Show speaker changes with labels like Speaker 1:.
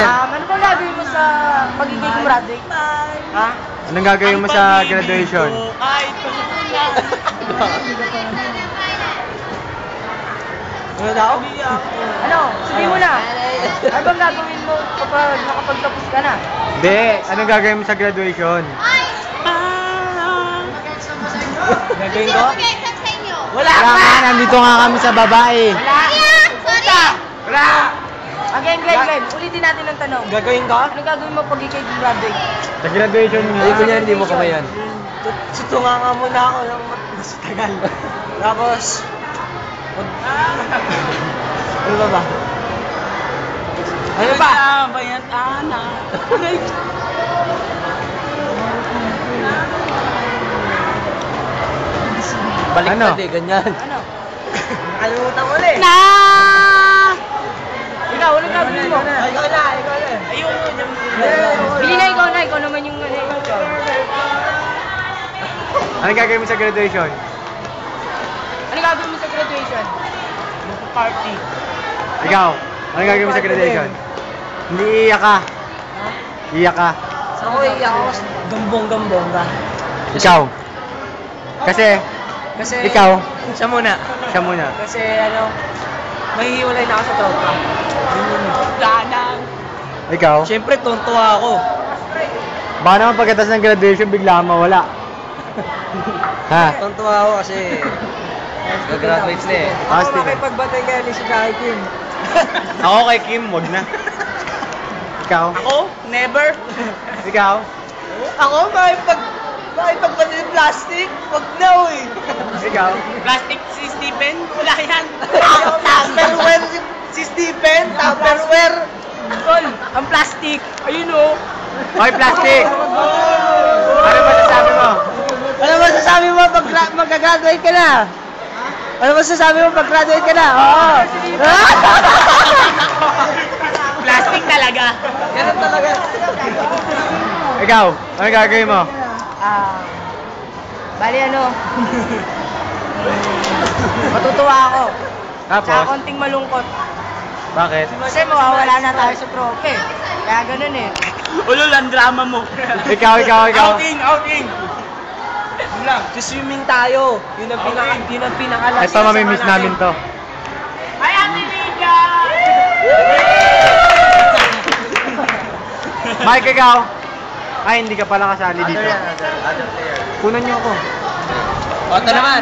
Speaker 1: Ano bang gagawin mo sa pagiging graduate?
Speaker 2: Ha?
Speaker 3: Anong gagawin mo sa graduation?
Speaker 2: Ay, ito sa pula.
Speaker 4: Ano daw?
Speaker 1: Ano? Sabihin mo na. Ano bang gagawin mo kapag nakapagtapos ka na?
Speaker 3: Hindi, anong gagawin mo sa graduation?
Speaker 4: Gagawin ko?
Speaker 1: Wala
Speaker 3: Wala ka, nandito nga kami sa babae.
Speaker 1: Wala!
Speaker 2: Sorry!
Speaker 1: Wala! Again. Ulitin natin ang tanong.
Speaker 4: Gagawin ko?
Speaker 1: Ano gagawin mo pag ikay graduate?
Speaker 3: Sa graduation mo.
Speaker 4: Hindi mo kami yan. Tutunga nga muna ako ng mas tagal. Tapos, ano ba? Ano ba?
Speaker 2: Bayat anak.
Speaker 4: Balik
Speaker 3: Ano?
Speaker 4: na ganyan.
Speaker 1: Ano?
Speaker 4: Nakalimutan ko ulit.
Speaker 1: Ikaw, ano gagawin mo?
Speaker 4: Ikaw na.
Speaker 2: Ayoko dyan.
Speaker 1: Bili na ikaw naman yung
Speaker 3: Anong gagawin mo sa graduation?
Speaker 1: Ano gagawin mo sa graduation?
Speaker 2: Party.
Speaker 3: Ikaw, anong gagawin mo sa graduation? Hindi iiyak ka. Iiyak ka.
Speaker 1: Ako ako.
Speaker 4: Gambong-gambong ka.
Speaker 3: Ikaw. Kasi, ikaw,
Speaker 4: Siya muna.
Speaker 3: siya muna.
Speaker 4: Kasi mahihiwalay na ako sa tropa.
Speaker 2: Ganang.
Speaker 3: Ikaw,
Speaker 4: Siyempre, tontuwa ako.
Speaker 3: baka naman pagkatapos ng graduation, bigla kang mawala. Ha?
Speaker 4: Tontuwa ako kasi gagraduate na eh.
Speaker 3: Ah,
Speaker 4: Ako
Speaker 3: Steven.
Speaker 4: makipagbatay kaya ni si Kim.
Speaker 3: Ako kay Kim, wag na. Ikaw?
Speaker 2: Ako? Never.
Speaker 3: Ikaw?
Speaker 4: Ako makipagbatay ng plastic? Wag na eh.
Speaker 3: Ikaw?
Speaker 2: Plastic si Stephen? Wala yan.
Speaker 4: Tupperware si Stephen. Tupperware.
Speaker 1: Tol, ang plastic. Ayun o.
Speaker 3: Hoy, plastic! Ano ba sasabi mo?
Speaker 4: Ano masasabi mo pag mag-graduate ka na? Ano masasabi mo pag graduate ka na? Oo.
Speaker 2: Plastic talaga.
Speaker 4: Ganun talaga.
Speaker 3: Ikaw, ano gagawin mo?
Speaker 1: Bali ano? Matutuwa ako. Tsaka
Speaker 3: Tapos,
Speaker 1: konting malungkot.
Speaker 3: bakit?
Speaker 1: Kasi mawawala na tayo sa trope. Kaya ganun eh.
Speaker 2: Ulol ang drama mo.
Speaker 3: Ikaw.
Speaker 2: Outing.
Speaker 4: Yun lang. Swimming tayo. Yun ang pinaka-last.
Speaker 3: Ito, mamimiss namin to.
Speaker 2: Hi, Ate Mika!
Speaker 3: Mike, ikaw? Ay, hindi ka pala kasali dito.
Speaker 4: Other player.
Speaker 3: Kunan niyo ako.
Speaker 4: Ito naman.